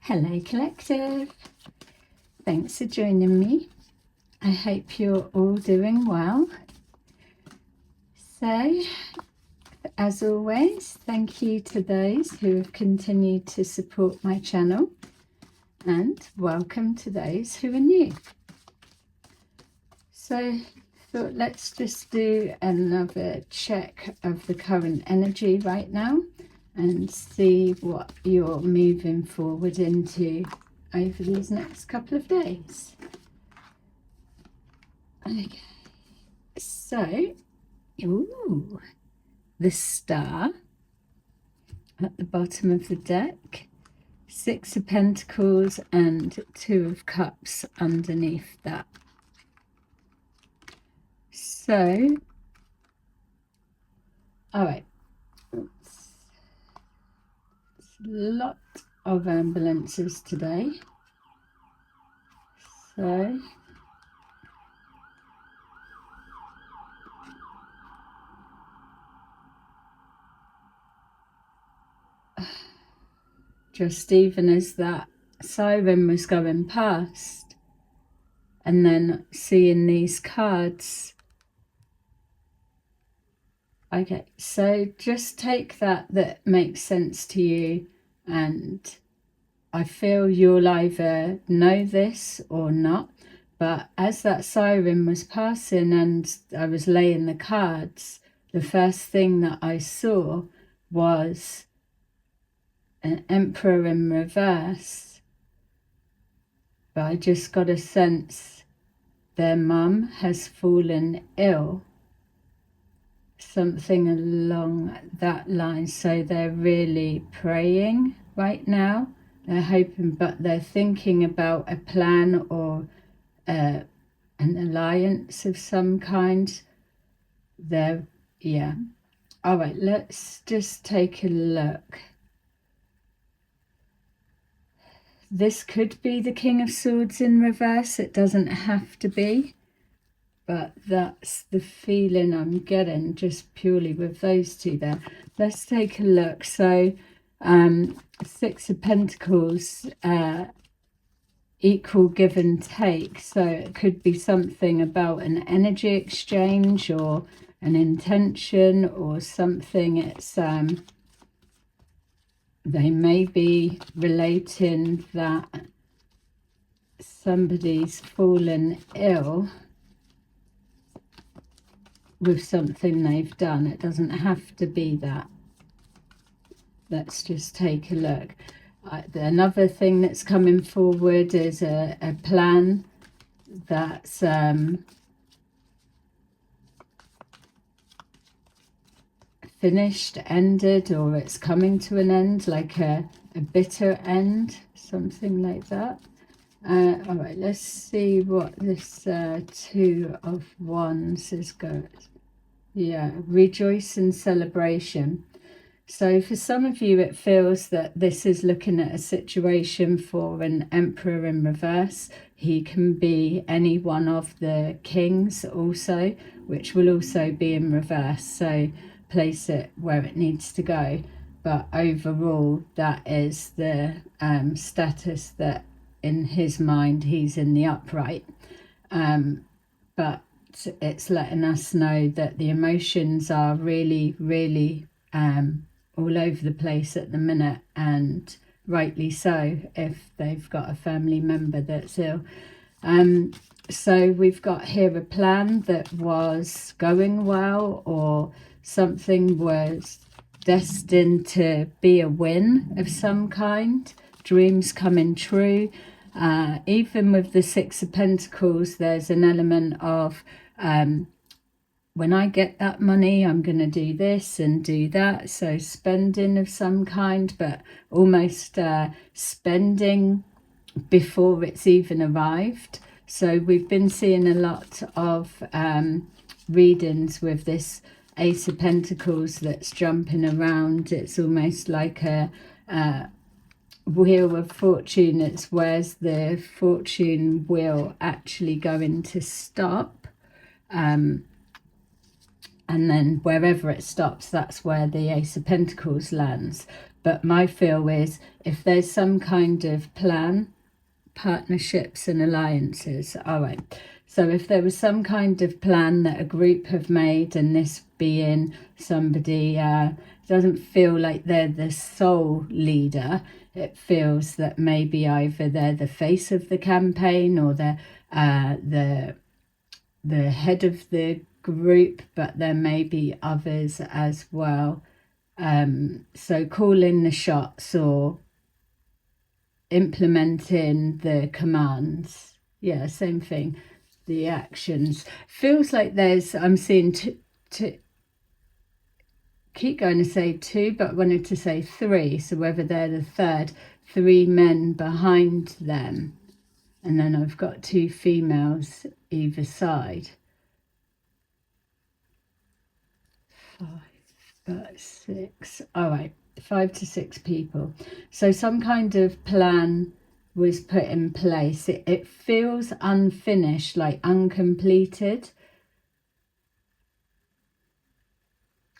Hello Collective, thanks for joining me. I hope you're all doing well. So, as always, thank you to those who have continued to support my channel, and welcome to those who are new. So, thought let's just do another check of the current energy right now and see what you're moving forward into over these next couple of days. Okay, so, ooh, the Star at the bottom of the deck, Six of Pentacles and Two of Cups underneath that. So, all right, it's a lot of ambulances today. So, just even as that siren was going past, and then seeing these cards. Okay, so just take that makes sense to you, and I feel you'll either know this or not, but as that siren was passing and I was laying the cards, the first thing that I saw was an Emperor in reverse. But I just got a sense their mum has fallen ill, something along that line. So they're really praying right now. They're hoping, but they're thinking about a plan or an alliance of some kind. Yeah. All right, let's just take a look. This could be the King of Swords in reverse. It doesn't have to be, but that's the feeling I'm getting just purely with those two there. Let's take a look. So, Six of Pentacles, equal give and take. So it could be something about an energy exchange or an intention or something. It's they may be relating that somebody's fallen ill with something they've done. It doesn't have to be that. Let's just take a look. Another thing that's coming forward is a plan that's finished, ended, or it's coming to an end, like a bitter end, something like that. All right, let's see what this Two of Wands is going. Yeah, rejoice and celebration. So for some of you, it feels that this is looking at a situation for an Emperor in reverse. He can be any one of the kings also, which will also be in reverse. So place it where it needs to go. But overall, that is the status that in his mind he's in the upright. But it's letting us know that the emotions are really, really all over the place at the minute, and rightly so if they've got a family member that's ill. So we've got here a plan that was going well, or something was destined to be a win of some kind, dreams coming true. Even with the Six of Pentacles, there's an element of when I get that money, I'm going to do this and do that. So spending of some kind, but almost spending before it's even arrived. So we've been seeing a lot of readings with this Ace of Pentacles that's jumping around. It's almost like a wheel of fortune. It's where's the fortune wheel actually going to stop. And then wherever it stops, that's where the Ace of Pentacles lands. but my feel is if there's some kind of plan, partnerships and alliances. All right. So if there was some kind of plan that a group have made, and this being somebody doesn't feel like they're the sole leader, it feels that maybe either they're the face of the campaign or they're the head of the group, but there may be others as well. So calling the shots or implementing the commands. Yeah, same thing. The actions. Feels like there's, I'm seeing keep going to say two, but I wanted to say three. So whether they're the third, three men behind them. And then I've got two females either side. 6. All right, 5 to 6 people. So some kind of plan was put in place. It feels unfinished, like uncompleted.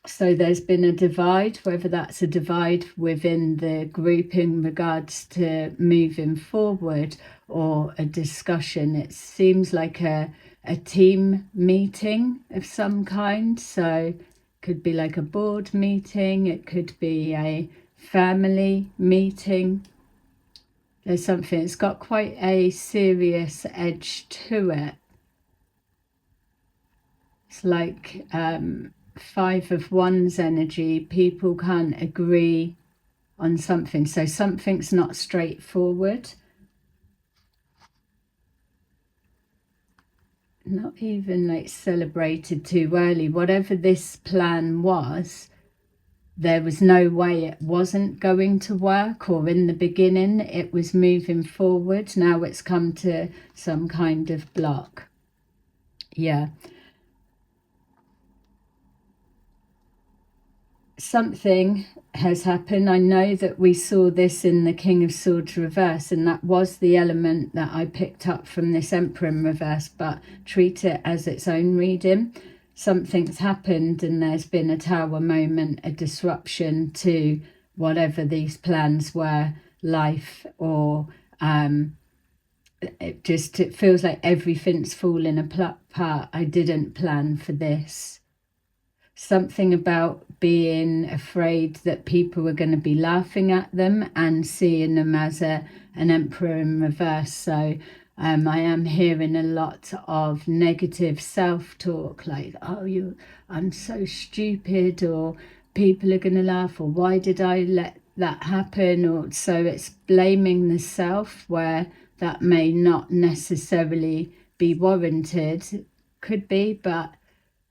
So there's been a divide, whether that's a divide within the group in regards to moving forward or a discussion. It seems like a team meeting of some kind. So could be like a board meeting, it could be a family meeting. There's something, it's got quite a serious edge to it. It's like 5 of Wands energy. People can't agree on something, so something's not straightforward. Not even like celebrated too early. Whatever this plan was, there was no way it wasn't going to work, or in the beginning it was moving forward. Now it's come to some kind of block. Yeah. Something has happened. I know that we saw this in the King of Swords reverse, and that was the element that I picked up from this Emperor in reverse, but treat it as its own reading. Something's happened and there's been a tower moment, a disruption to whatever these plans were, life, or it feels like everything's falling apart. I didn't plan for this. Something about being afraid that people were going to be laughing at them and seeing them as an emperor in reverse. So I am hearing a lot of negative self-talk, like, oh, I'm so stupid, or people are going to laugh, or why did I let that happen? Or so it's blaming the self where that may not necessarily be warranted. Could be, but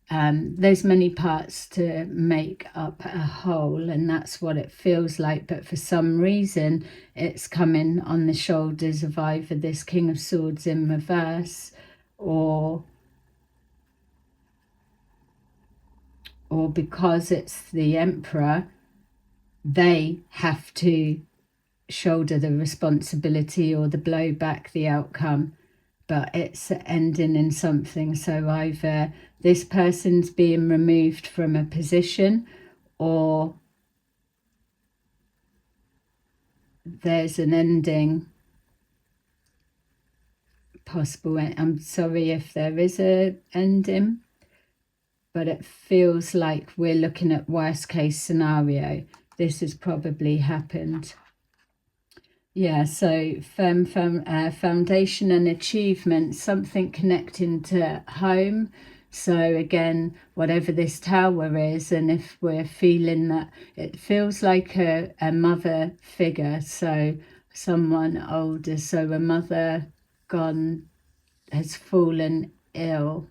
there's many parts to make up a whole, and that's what it feels like. But for some reason it's coming on the shoulders of either this King of Swords in reverse or because it's the Emperor, they have to shoulder the responsibility or the blowback, the outcome. But it's ending in something. So either this person's being removed from a position, or there's an ending possible. I'm sorry if there is an ending, but it feels like we're looking at worst case scenario. This has probably happened. Yeah, so foundation and achievement, something connecting to home. So again, whatever this tower is, and if we're feeling that, it feels like a mother figure, so someone older, so a mother gone, has fallen ill.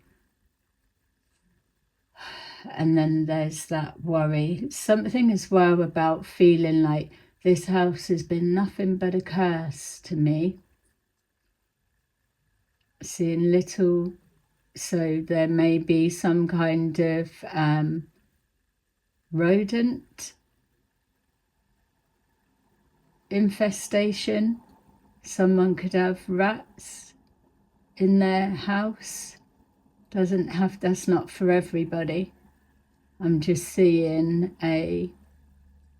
And then there's that worry. Something as well about feeling like this house has been nothing but a curse to me. Seeing little, so there may be some kind of rodent infestation. Someone could have rats in their house. Doesn't have, that's not for everybody. I'm just seeing a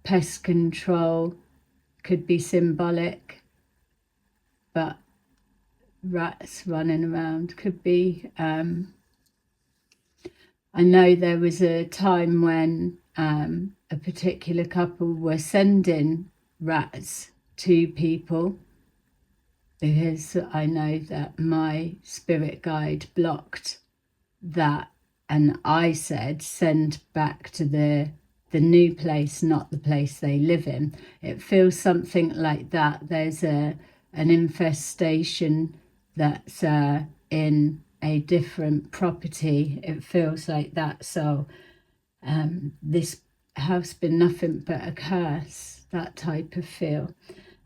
pest control could be symbolic, but rats running around could be. I know there was a time when a particular couple were sending rats to people, because I know that my spirit guide blocked that, and I said send back to the new place, not the place they live in. It feels something like that. There's an infestation that's in a different property. It feels like that. So this house been nothing but a curse, that type of feel.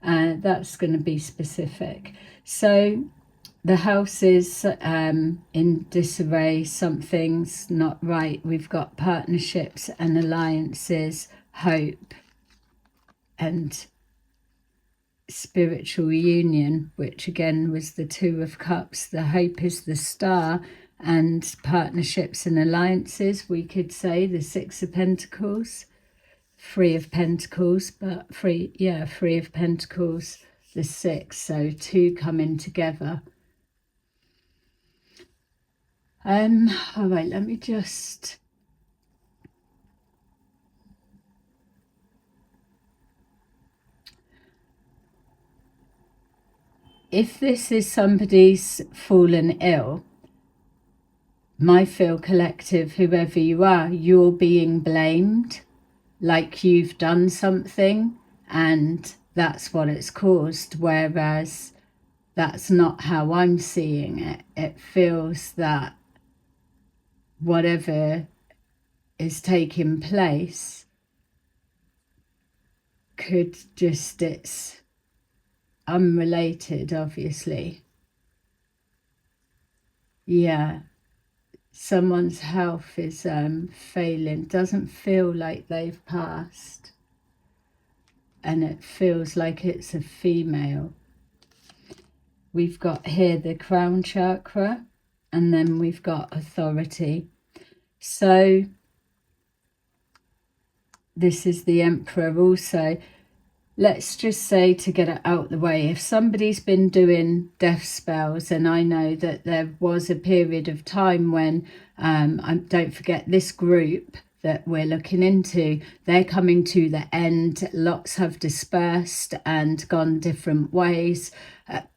That's going to be specific. So the house is in disarray, something's not right. We've got partnerships and alliances, hope and spiritual union, which again was the Two of Cups. The hope is the Star, and partnerships and alliances, we could say the Six of Pentacles, Three of Pentacles, but Three of Pentacles, the Six, so two coming together. All right, let me just if this is somebody's fallen ill, my feel collective, whoever you are, you're being blamed, like you've done something and that's what it's caused, whereas that's not how I'm seeing it. It feels that whatever is taking place could just, it's unrelated, obviously. Yeah, someone's health is failing. Doesn't feel like they've passed, and it feels like it's a female. We've got here the crown chakra, and then we've got authority. So this is the Emperor also. Let's just say, to get it out the way, if somebody's been doing death spells, and I know that there was a period of time when, don't forget this group that we're looking into, they're coming to the end. Lots have dispersed and gone different ways,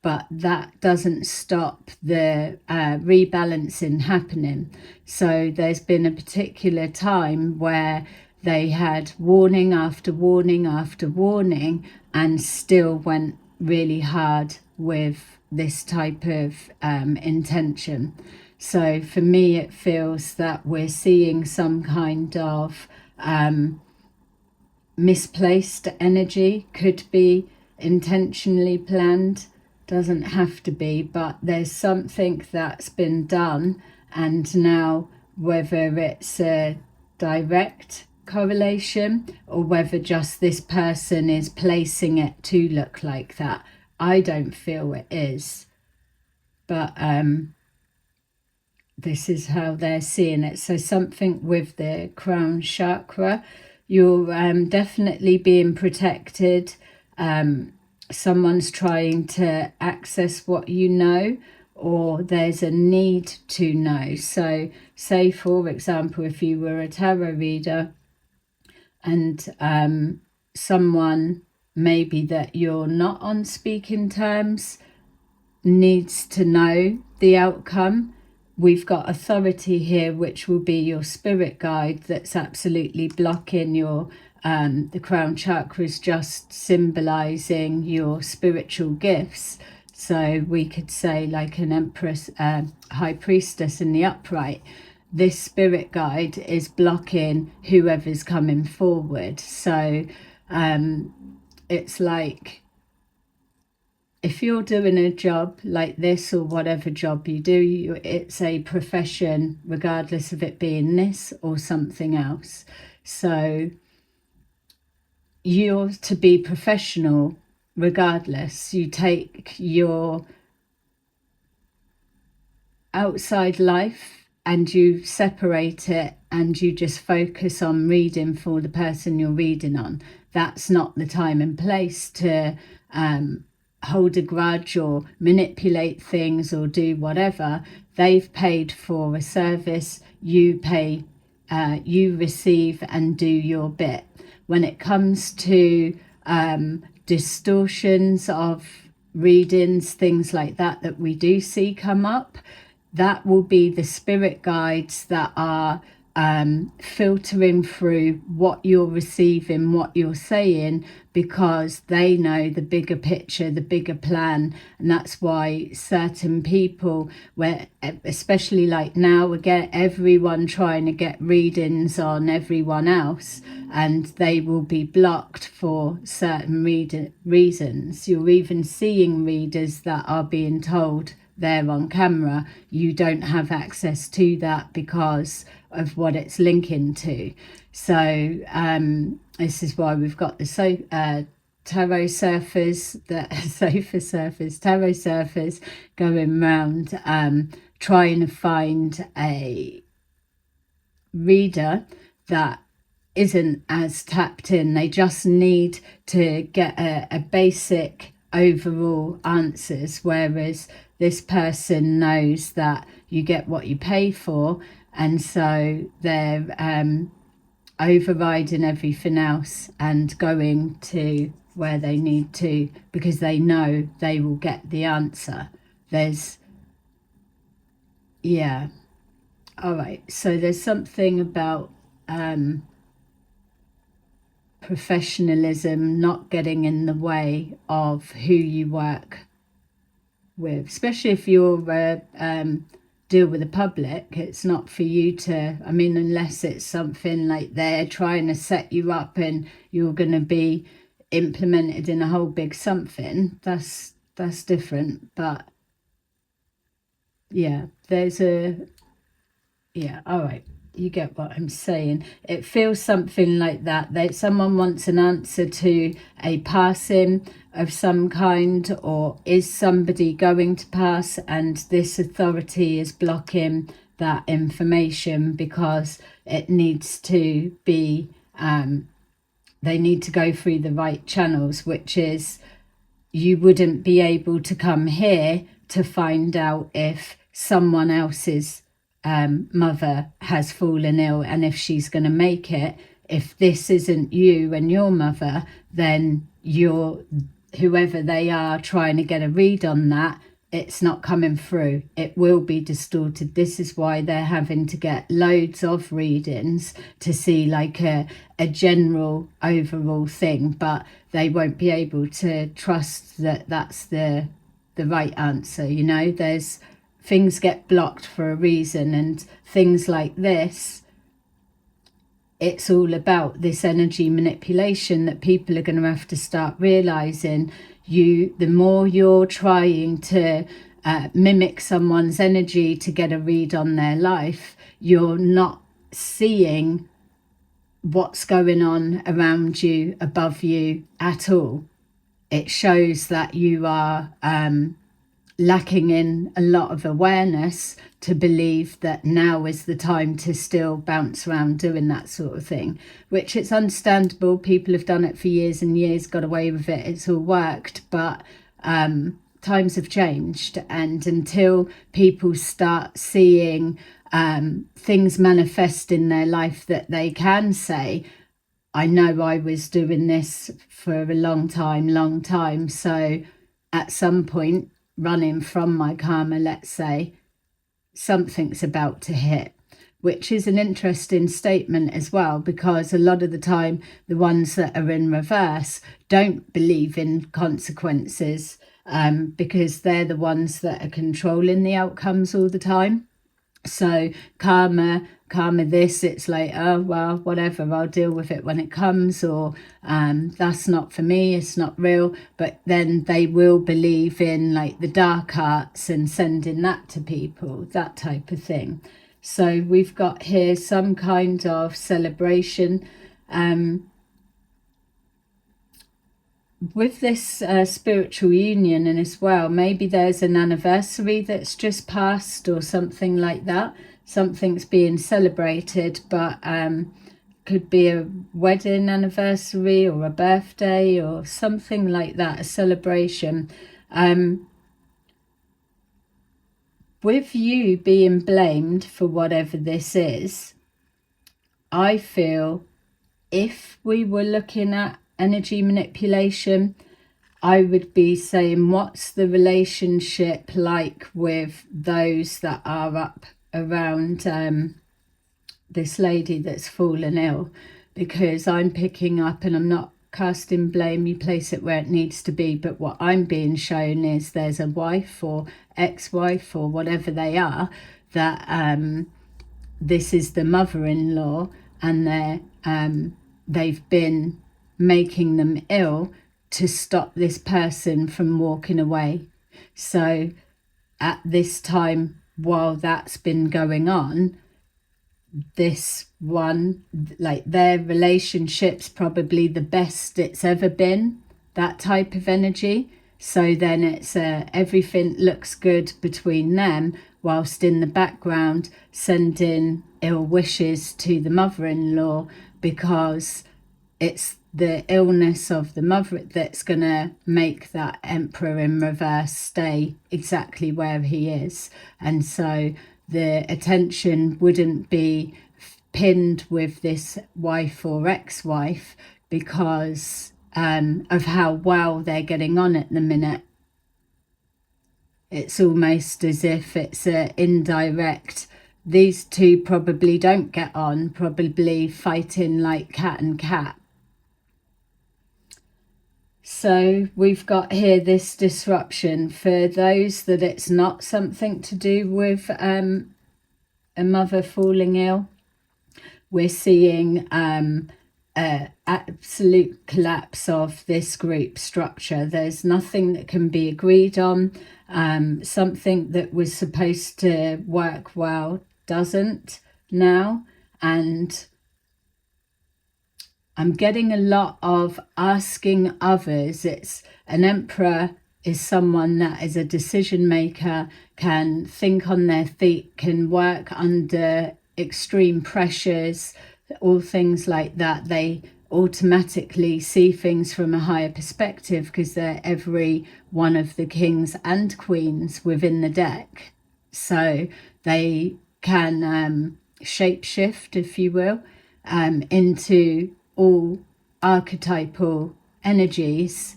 but that doesn't stop the rebalancing happening. So there's been a particular time where they had warning after warning after warning and still went really hard with this type of intention. So for me, it feels that we're seeing some kind of misplaced energy. Could be intentionally planned, doesn't have to be, but there's something that's been done, and now whether it's a direct correlation or whether just this person is placing it to look like that, I don't feel it is, but this is how they're seeing it. So something with the crown chakra, you're definitely being protected. Someone's trying to access what you know, or there's a need to know. So say, for example, if you were a tarot reader and someone maybe that you're not on speaking terms needs to know the outcome, we've got authority here, which will be your spirit guide that's absolutely blocking your the crown chakra is just symbolizing your spiritual gifts. So we could say, like an empress, high priestess in the upright, this spirit guide is blocking whoever's coming forward. So it's like, if you're doing a job like this, or whatever job you do, it's a profession, regardless of it being this or something else. So you're to be professional regardless. You take your outside life and you separate it, and you just focus on reading for the person you're reading on. that's not the time and place to hold a grudge or manipulate things or do whatever. They've paid for a service. You pay, you receive and do your bit. When it comes to distortions of readings, things like that that we do see come up, that will be the spirit guides that are filtering through what you're receiving, what you're saying, because they know the bigger picture, the bigger plan. And that's why certain people, where especially like now, again, everyone trying to get readings on everyone else, and they will be blocked for certain reasons. You're even seeing readers that are being told there on camera you don't have access to that because of what it's linking to. So this is why we've got the tarot surfers, tarot surfers going around trying to find a reader that isn't as tapped in. They just need to get a basic overall answers, whereas this person knows that you get what you pay for, and so they're overriding everything else and going to where they need to, because they know they will get the answer. There's, yeah, all right, so there's something about professionalism not getting in the way of who you work with, especially if you're deal with the public. It's not for you to, I mean, unless it's something like they're trying to set you up and you're going to be implemented in a whole big something, that's different. But yeah, there's a, yeah, all right, you get what I'm saying. It feels something like that someone wants an answer to a passing of some kind, or is somebody going to pass, and this authority is blocking that information because it needs to be they need to go through the right channels, which is you wouldn't be able to come here to find out if someone else's mother has fallen ill and if she's going to make it. If this isn't you and your mother, then you're whoever they are trying to get a read on that, it's not coming through. It will be distorted. This is why they're having to get loads of readings to see like a general overall thing, but they won't be able to trust that that's the right answer. You know, there's things get blocked for a reason, and things like this, it's all about this energy manipulation that people are going to have to start realizing. The more you're trying to mimic someone's energy to get a read on their life, you're not seeing what's going on around you, above you at all. It shows that you are lacking in a lot of awareness to believe that now is the time to still bounce around doing that sort of thing, which it's understandable. People have done it for years and years, got away with it, it's all worked, but times have changed, and until people start seeing things manifest in their life that they can say, I know I was doing this for a long time, so at some point, running from my karma, let's say, something's about to hit, which is an interesting statement as well, because a lot of the time the ones that are in reverse don't believe in consequences, because they're the ones that are controlling the outcomes all the time. So karma this, it's like, oh well, whatever, I'll deal with it when it comes, or that's not for me, it's not real. But then they will believe in like the dark arts and sending that to people, that type of thing. So we've got here some kind of celebration with this spiritual union, and as well maybe there's an anniversary that's just passed or something like that. Something's being celebrated, but could be a wedding anniversary or a birthday or something like that, a celebration. With you being blamed for whatever this is, I feel if we were looking at energy manipulation, I would be saying, what's the relationship like with those that are up around this lady that's fallen ill? Because I'm picking up, and I'm not casting blame, you place it where it needs to be, but what I'm being shown is there's a wife or ex-wife or whatever they are, that this is the mother-in-law, and they've been making them ill to stop this person from walking away. So at this time, while that's been going on, this one, like, their relationship's probably the best it's ever been, that type of energy. So then it's everything looks good between them, whilst in the background sending ill wishes to the mother-in-law, because it's the illness of the mother that's going to make that emperor in reverse stay exactly where he is. And so the attention wouldn't be pinned with this wife or ex-wife because of how well they're getting on at the minute. It's almost as if it's an indirect, these two probably don't get on, probably fighting like cat and cat. So we've got here this disruption. For those that it's not something to do with a mother falling ill, we're seeing absolute collapse of this group structure. There's nothing that can be agreed on. Something that was supposed to work well doesn't now, and I'm getting a lot of asking others. It's an emperor is someone that is a decision maker, can think on their feet, can work under extreme pressures, all things like that. They automatically see things from a higher perspective because they're every one of the kings and queens within the deck. So they can shapeshift, if you will, into all archetypal energies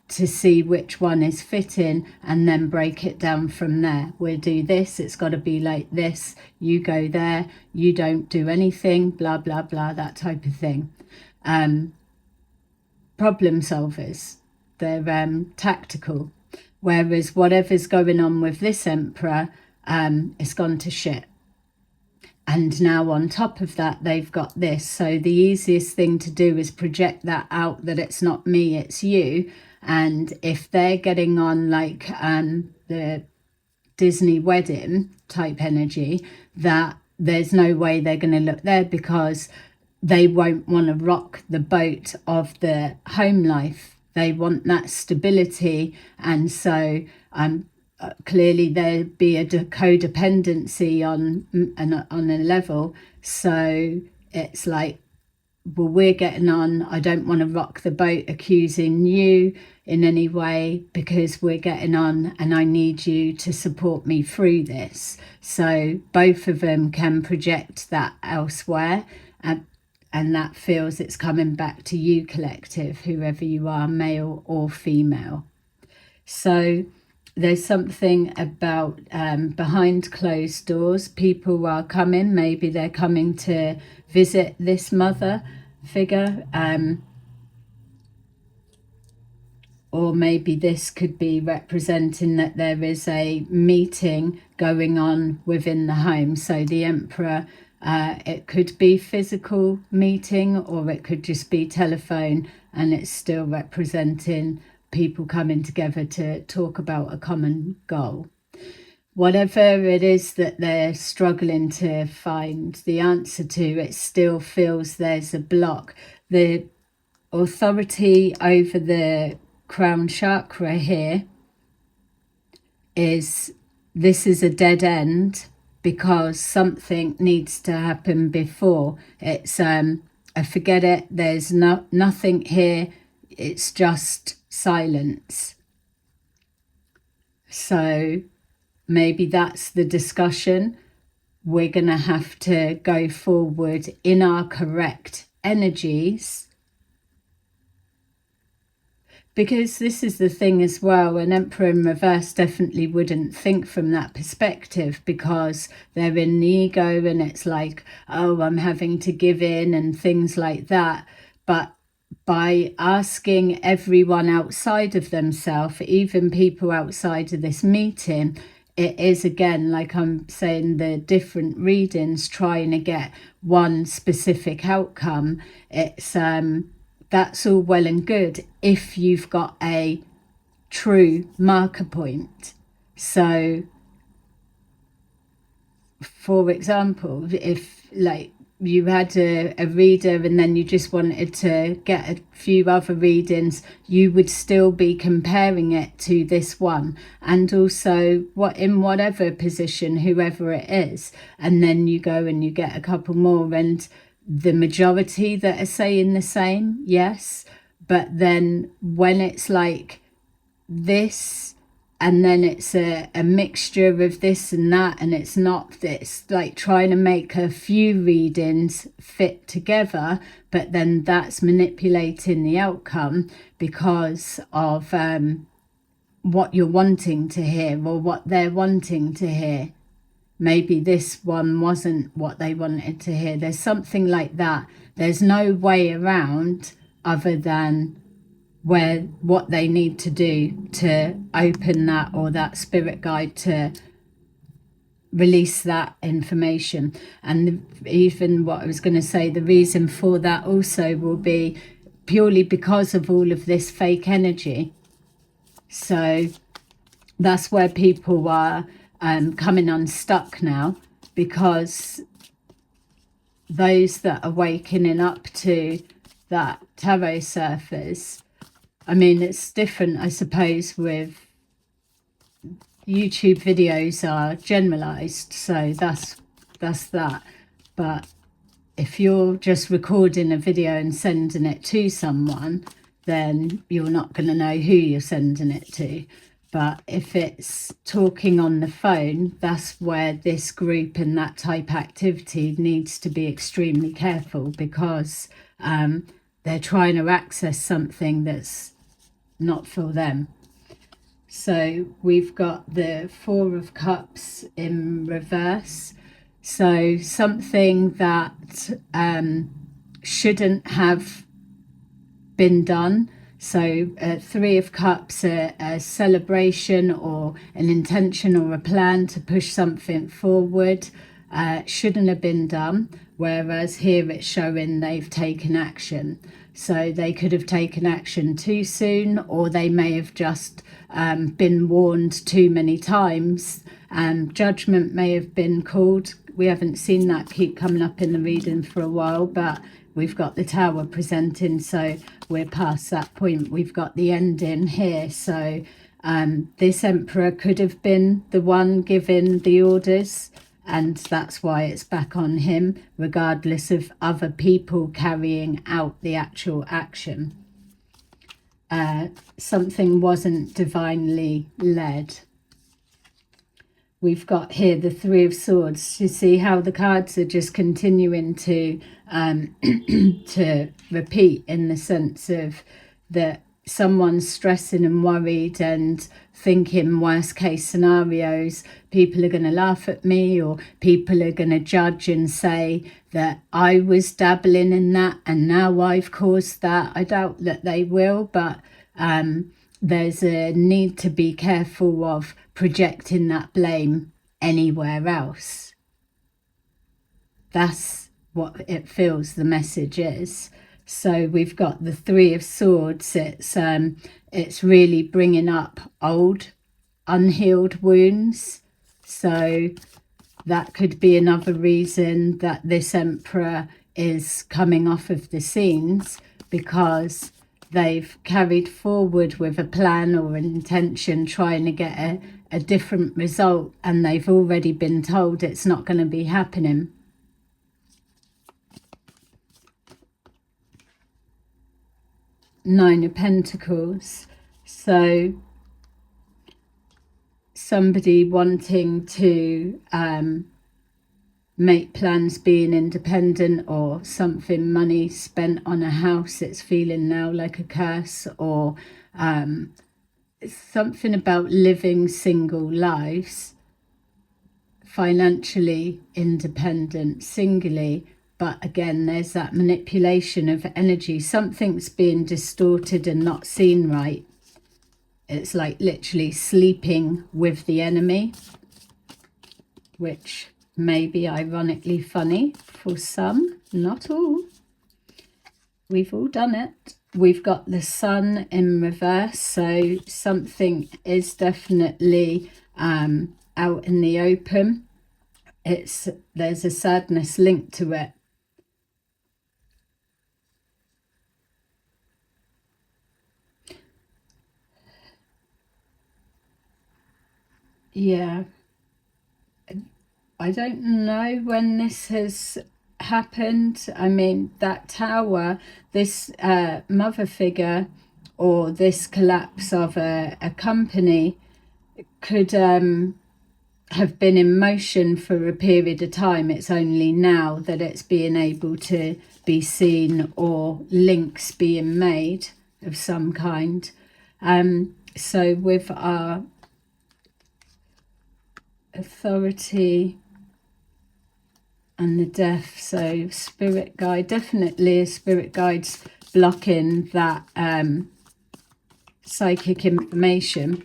to see which one is fitting, and then break it down from there. We'll do this, it's got to be like this, you go there, you don't do anything, blah blah blah, that type of thing. Problem solvers, they're tactical, whereas whatever's going on with this emperor, it's gone to shit. And now on top of that, they've got this. So the easiest thing to do is project that out, that it's not me, it's you. And if they're getting on like the Disney wedding type energy, that there's no way they're going to look there, because they won't want to rock the boat of the home life. They want that stability. And so clearly there'd be a codependency on a level. So it's like, well, we're getting on, I don't want to rock the boat accusing you in any way, because we're getting on and I need you to support me through this. So both of them can project that elsewhere, and that feels it's coming back to you, collective, whoever you are, male or female. So there's something about behind closed doors, people are coming, maybe they're coming to visit this mother figure, or maybe this could be representing that there is a meeting going on within the home. So the emperor, it could be physical meeting, or it could just be telephone, and it's still representing people coming together to talk about a common goal. Whatever it is that they're struggling to find the answer to, it still feels there's a block. The authority over the crown chakra here is, this is a dead end, because something needs to happen before. It's a forget it, there's nothing here, it's just silence. So maybe that's the discussion. We're going to have to go forward in our correct energies. Because this is the thing as well, an Emperor in reverse definitely wouldn't think from that perspective, because they're in the ego and it's like, oh, I'm having to give in and things like that. But by asking everyone outside of themselves, even people outside of this meeting, it is, again, like I'm saying, the different readings trying to get one specific outcome. It's that's all well and good if you've got a true marker point. So, for example, if like you had a reader and then you just wanted to get a few other readings, you would still be comparing it to this one, and also what in whatever position, whoever it is, and then you go and you get a couple more, and the majority that are saying the same, yes. But then when it's like this, and then it's a mixture of this and that, and it's not this, like trying to make a few readings fit together, but then that's manipulating the outcome because of what you're wanting to hear or what they're wanting to hear. Maybe this one wasn't what they wanted to hear. There's something like that. There's no way around other than what they need to do to open that, or that spirit guide to release that information. And even what I was going to say, the reason for that also will be purely because of all of this fake energy. So that's where people are coming unstuck now, because those that are wakening up to that tarot surfers, I mean, it's different, I suppose, with YouTube videos are generalized, so that's that. But if you're just recording a video and sending it to someone, then you're not going to know who you're sending it to. But if it's talking on the phone, that's where this group and that type activity needs to be extremely careful, because they're trying to access something that's not for them. So we've got the Four of Cups in reverse. So something that shouldn't have been done. So Three of Cups, a celebration or an intention or a plan to push something forward, shouldn't have been done. Whereas here it's showing they've taken action. So they could have taken action too soon, or they may have just been warned too many times, and judgment may have been called. We haven't seen that keep coming up in the reading for a while, but we've got the Tower presenting, so we're past that point. We've got the ending here. So this Emperor could have been the one giving the orders, and that's why it's back on him, regardless of other people carrying out the actual action. Something wasn't divinely led. We've got here the Three of Swords. You see how the cards are just continuing to to repeat, in the sense of that someone's stressing and worried and thinking worst case scenarios. People are going to laugh at me, or people are going to judge and say that I was dabbling in that and now I've caused that. I doubt that they will, but there's a need to be careful of projecting that blame anywhere else. That's what it feels the message is. So we've got the Three of Swords. It's really bringing up old, unhealed wounds. So that could be another reason that this Emperor is coming off of the scenes, because they've carried forward with a plan or an intention, trying to get a different result, and they've already been told it's not going to be happening. Nine of Pentacles. So somebody wanting to make plans, being independent, or something, money spent on a house, it's feeling now like a curse, or something about living single lives, financially independent, singly. But again, there's that manipulation of energy. Something's being distorted and not seen right. It's like literally sleeping with the enemy, which may be ironically funny for some, not all. We've all done it. We've got the sun in reverse, so something is definitely out in the open. There's a sadness linked to it. Yeah, I don't know when this has happened. I mean, that tower, this mother figure, or this collapse of a company could have been in motion for a period of time. It's only now that it's being able to be seen, or links being made of some kind. So with our authority and the death, so spirit guide, definitely a spirit guide's blocking that psychic information.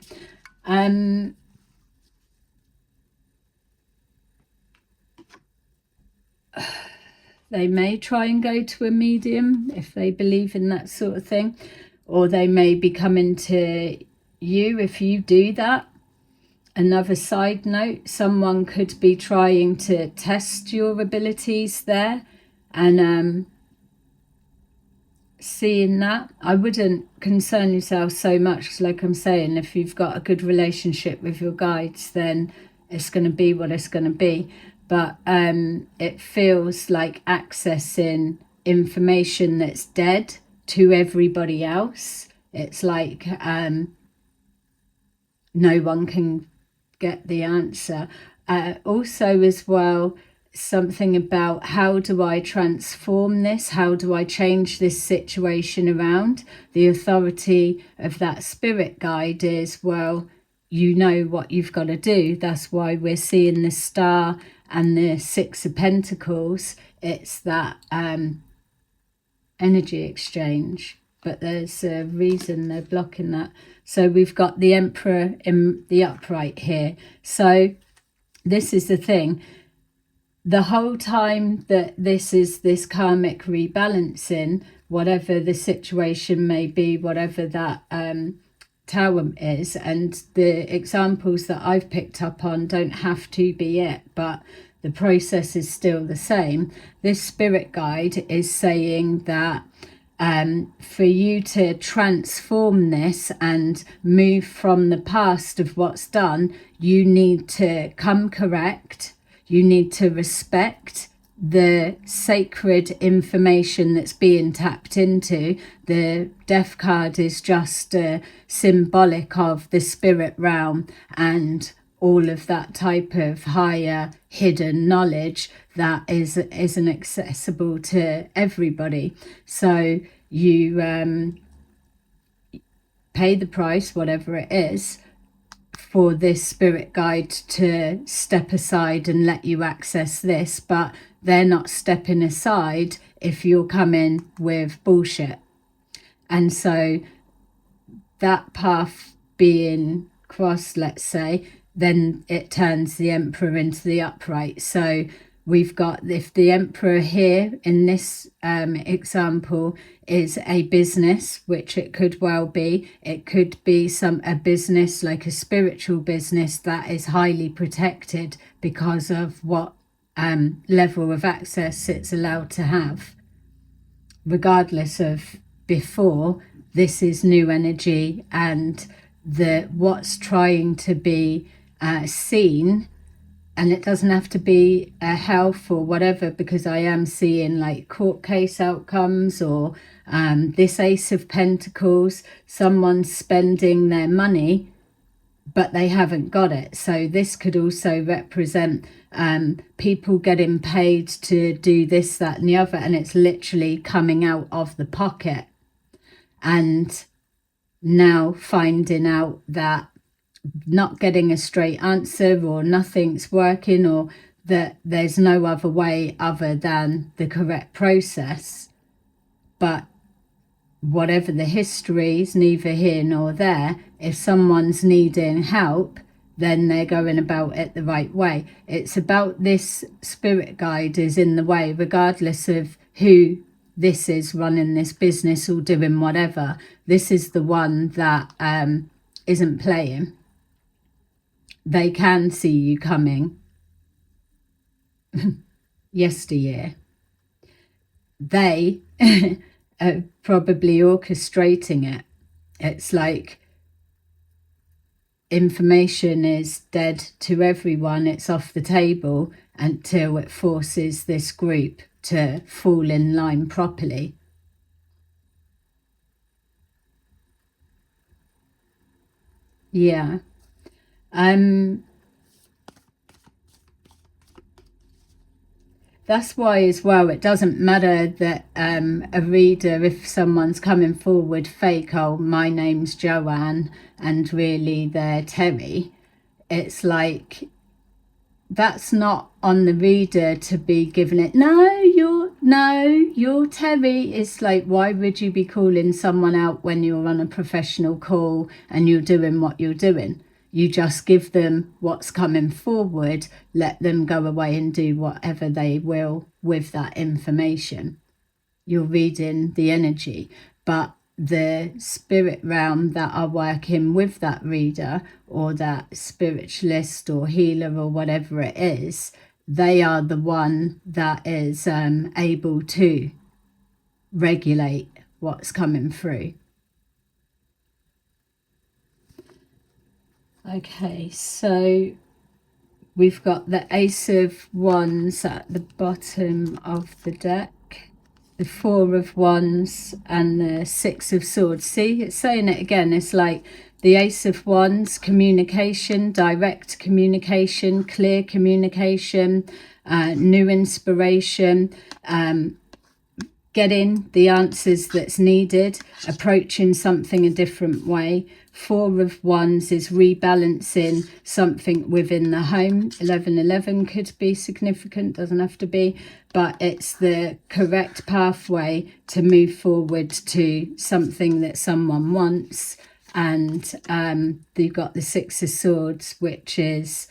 They may try and go to a medium if they believe in that sort of thing, or they may be coming to you if you do that. Another side note, someone could be trying to test your abilities there, and seeing that, I wouldn't concern yourself so much, like I'm saying, if you've got a good relationship with your guides, then it's going to be what it's going to be. But it feels like accessing information that's dead to everybody else. It's like no one can get the answer. Also as well, something about how do I transform this? How do I change this situation around? The authority of that spirit guide is, well, you know what you've got to do. That's why we're seeing the star and the Six of Pentacles. It's that energy exchange, but there's a reason they're blocking that. So we've got the Emperor in the upright here. So this is the thing. The whole time that this is this karmic rebalancing, whatever the situation may be, whatever that tower is, and the examples that I've picked up on don't have to be it, but the process is still the same. This spirit guide is saying that for you to transform this and move from the past of what's done, you need to come correct. You need to respect the sacred information that's being tapped into. The death card is just symbolic of the spirit realm and all of that type of higher hidden knowledge that isn't accessible to everybody. So you pay the price, whatever it is, for this spirit guide to step aside and let you access this, but they're not stepping aside if you're coming with bullshit. And so that path being crossed, let's say, then it turns the Emperor into the upright. So we've got, if the Emperor here in this example is a business, which it could well be, it could be a business like a spiritual business that is highly protected because of what level of access it's allowed to have. Regardless of before, this is new energy, and what's trying to be seen and it doesn't have to be a health or whatever, because I am seeing like court case outcomes, or this Ace of Pentacles, someone's spending their money but they haven't got it. So this could also represent people getting paid to do this, that and the other, and it's literally coming out of the pocket, and now finding out that not getting a straight answer, or nothing's working, or that there's no other way other than the correct process. But whatever the history is, neither here nor there. If someone's needing help, then they're going about it the right way. It's about this spirit guide is in the way, regardless of who this is running this business or doing whatever. This is the one that isn't playing. They can see you coming. Yesteryear. They are probably orchestrating it. It's like information is dead to everyone. It's off the table until it forces this group to fall in line properly. Yeah. That's why as well, it doesn't matter that a reader, if someone's coming forward fake, oh, my name's Joanne, and really they're Terry. It's like, that's not on the reader to be given it. No, you're Terry. It's like, why would you be calling someone out when you're on a professional call and you're doing what you're doing? You just give them what's coming forward, let them go away and do whatever they will with that information. You're reading the energy, but the spirit realm that are working with that reader, or that spiritualist or healer or whatever it is, they are the one that is able to regulate what's coming through. Okay, so we've got the Ace of Wands at the bottom of the deck, the Four of Wands, and the Six of Swords. See, it's saying it again. It's like the Ace of Wands, communication, direct communication, clear communication, new inspiration, getting the answers that's needed, approaching something a different way. Four of Wands is rebalancing something within the home. 1111 could be significant, doesn't have to be, but it's the correct pathway to move forward to something that someone wants. And you've got the Six of Swords, which is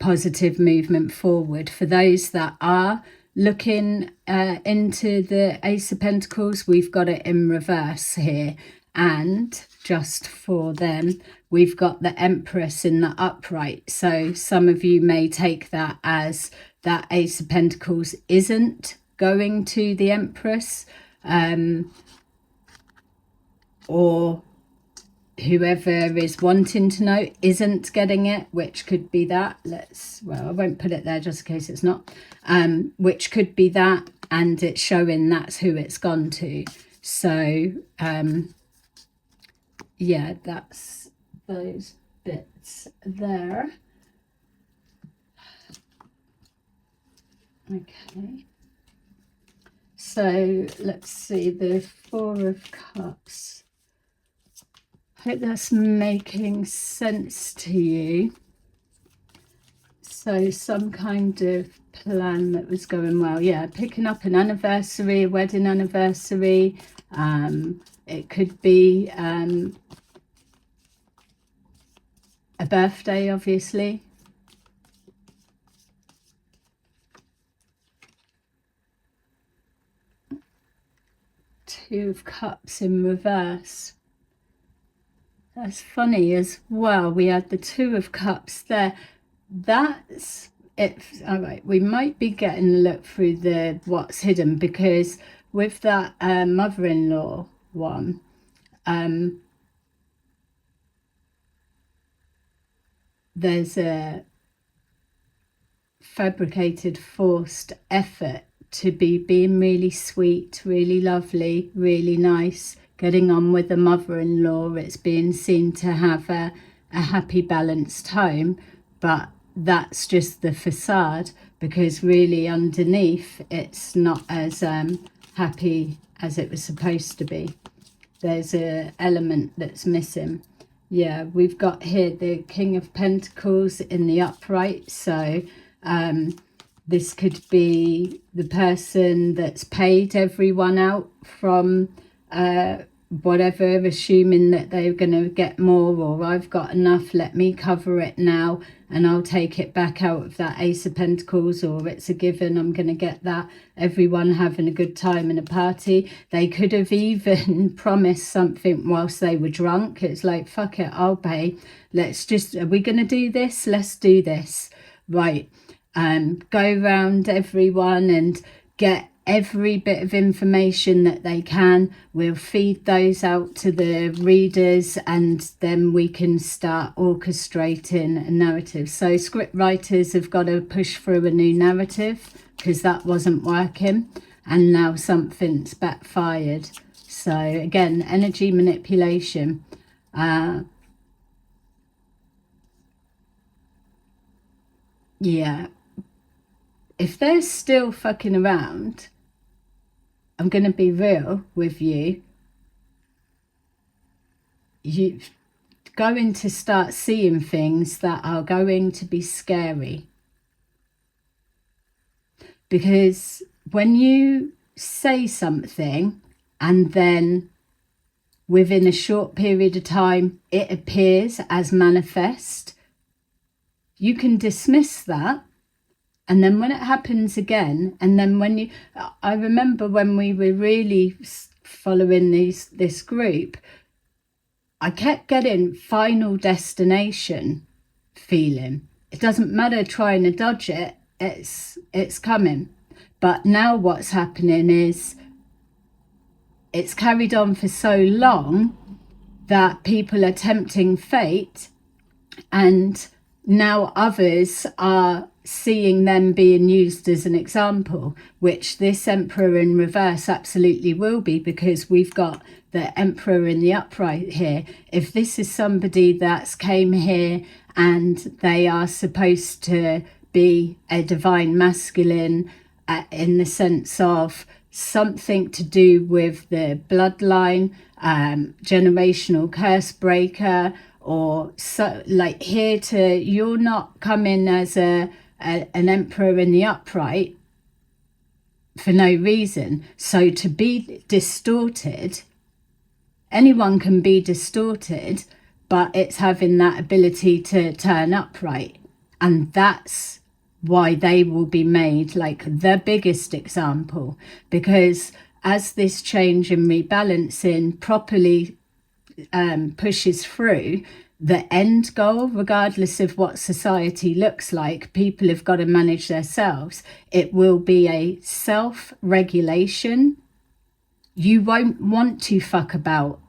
positive movement forward. For those that are looking into the Ace of Pentacles, we've got it in reverse here, and just for them we've got the Empress in the upright. So some of you may take that as that Ace of Pentacles isn't going to the Empress, or whoever is wanting to know isn't getting it, which could be that. Well, I won't put it there just in case it's not, which could be that, and it's showing that's who it's gone to. So yeah, that's those bits there. Okay, so let's see, the Four of Cups. I hope that's making sense to you. So some kind of plan that was going well. Yeah, picking up an anniversary, a wedding anniversary. It could be a birthday, obviously. Two of Cups in reverse. That's funny as well. We had the Two of Cups there. That's it. All right, we might be getting a look through the what's hidden, because with that mother-in-law one, there's a fabricated, forced effort to be being really sweet, really lovely, really nice, getting on with the mother-in-law. It's being seen to have a happy, balanced home, but that's just the facade, because really underneath it's not as happy as it was supposed to be. There's a element that's missing. Yeah, we've got here the King of Pentacles in the upright, so this could be the person that's paid everyone out from whatever, assuming that they're going to get more, or I've got enough, let me cover it now and I'll take it back out of that Ace of Pentacles, or it's a given, I'm going to get that. Everyone having a good time in a party. They could have even promised something whilst they were drunk. It's like, fuck it, I'll pay. Let's just, are we going to do this? Let's do this. Right. Go around everyone and get every bit of information that they can. We'll feed those out to the readers, and then we can start orchestrating a narrative. So script writers have got to push through a new narrative, because that wasn't working, and now something's backfired. So again, energy manipulation. Yeah, if they're still fucking around, I'm going to be real with you. You're going to start seeing things that are going to be scary. Because when you say something and then within a short period of time it appears as manifest, you can dismiss that. And then when it happens again, and then when you, I remember when we were really following this group, I kept getting final destination feeling. It doesn't matter trying to dodge it, it's coming. But now what's happening is it's carried on for so long that people are tempting fate, and now others are seeing them being used as an example, which this Emperor in reverse absolutely will be, because we've got the Emperor in the upright here. If this is somebody that's came here and they are supposed to be a divine masculine, in the sense of something to do with the bloodline, generational curse breaker, or so, like here to, you're not coming as an Emperor in the upright for no reason. So to be distorted, anyone can be distorted, but it's having that ability to turn upright. And that's why they will be made like the biggest example, because as this change and rebalancing properly pushes through, the end goal, regardless of what society looks like, people have got to manage themselves. It will be a self-regulation. You won't want to fuck about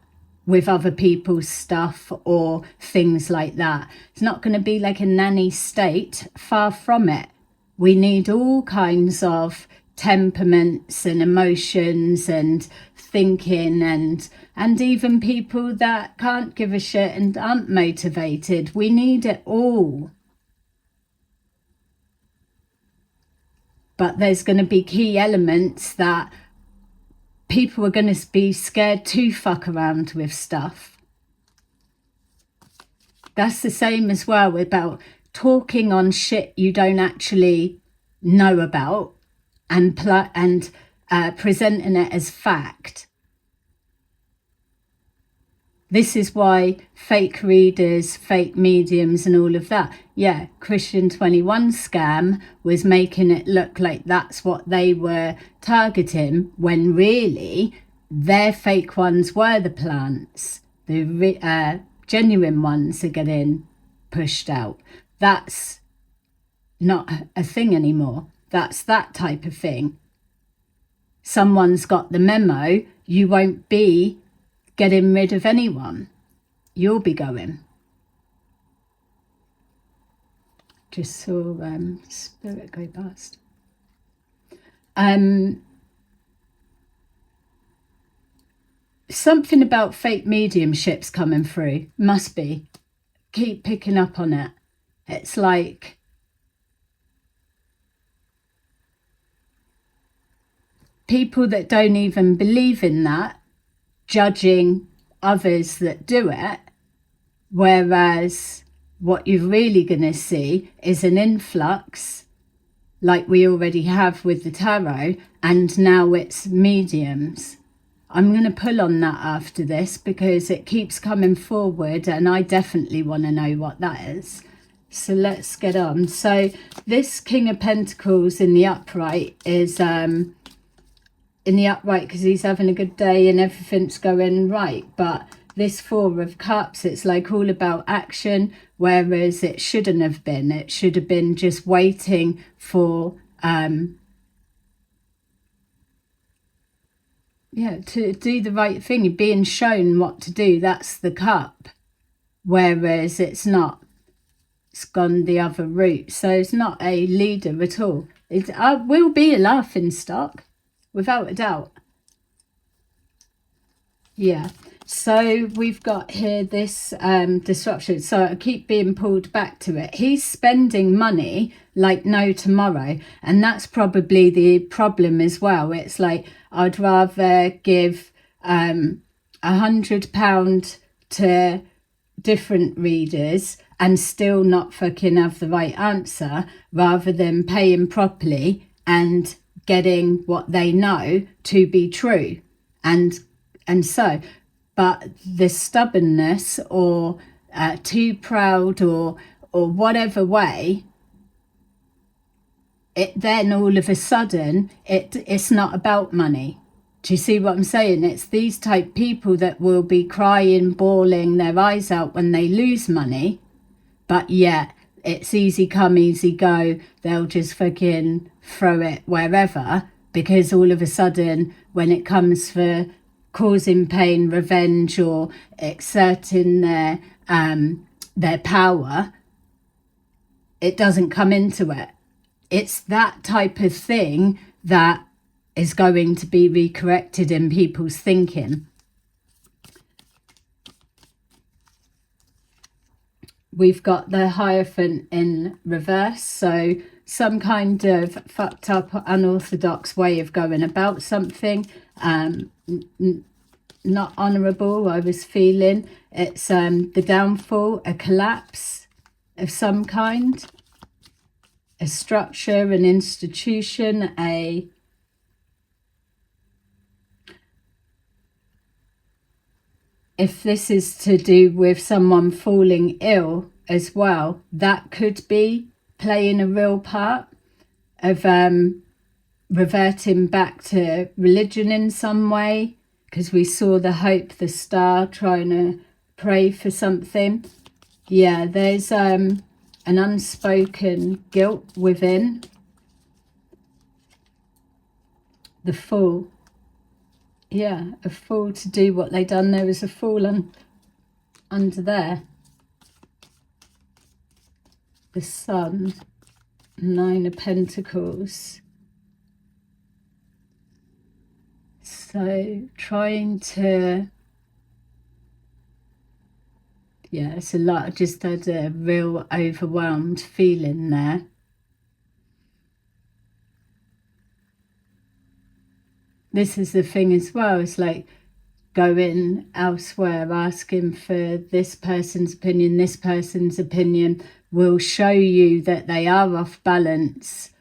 with other people's stuff or things like that. It's not going to be like a nanny state, far from it. We need all kinds of temperaments and emotions and thinking, and even people that can't give a shit and aren't motivated. We need it all. But there's going to be key elements that people are going to be scared to fuck around with stuff. That's the same as well about talking on shit you don't actually know about, and presenting it as fact. This is why fake readers, fake mediums and all of that. Yeah, Christian 21 scam was making it look like that's what they were targeting, when really their fake ones were the plants. The genuine ones are getting pushed out. That's not a thing anymore. That's that type of thing. Someone's got the memo. You won't be getting rid of anyone. You'll be going. just saw spirit go past. Something about fake mediumships coming through. Must be. Keep picking up on it. It's like people that don't even believe in that, judging others that do it, whereas what you're really going to see is an influx like we already have with the tarot, and now it's mediums. I'm going to pull on that after this because it keeps coming forward and I definitely want to know what that is. So let's get on. So this King of Pentacles in the upright is in the upright because he's having a good day and everything's going right. But this Four of Cups, it's like all about action, whereas it shouldn't have been. It should have been just waiting for to do the right thing. You're being shown what to do. That's the cup, whereas it's not. It's gone the other route. So it's not a leader at all. It will be a laughing stock, without a doubt. Yeah. So we've got here this disruption. So I keep being pulled back to it. He's spending money like no tomorrow. And that's probably the problem as well. It's like, I'd rather give £100 to different readers and still not fucking have the right answer, rather than paying properly and getting what they know to be true. And so, but the stubbornness or too proud or whatever way, it then all of a sudden it's not about money. Do you see what I'm saying? It's these type people that will be crying, bawling their eyes out when they lose money, but yet it's easy come, easy go. They'll just fucking throw it wherever, because all of a sudden when it comes for causing pain, revenge, or exerting their power, it doesn't come into it. It's that type of thing that is going to be recorrected in people's thinking. We've got the Hierophant in reverse, so some kind of fucked up, unorthodox way of going about something, not honourable, I was feeling. It's the downfall, a collapse of some kind, a structure, an institution, if this is to do with someone falling ill as well, that could be playing a real part of reverting back to religion in some way, because we saw the hope, the star, trying to pray for something. Yeah, there's an unspoken guilt within. The Fool. Yeah, a fool to do what they done. There was a fool under there. The Sun, Nine of Pentacles. So trying to, yeah, it's a lot. I just had a real overwhelmed feeling there. This is the thing as well. It's like going elsewhere, asking for this person's opinion will show you that they are off balance,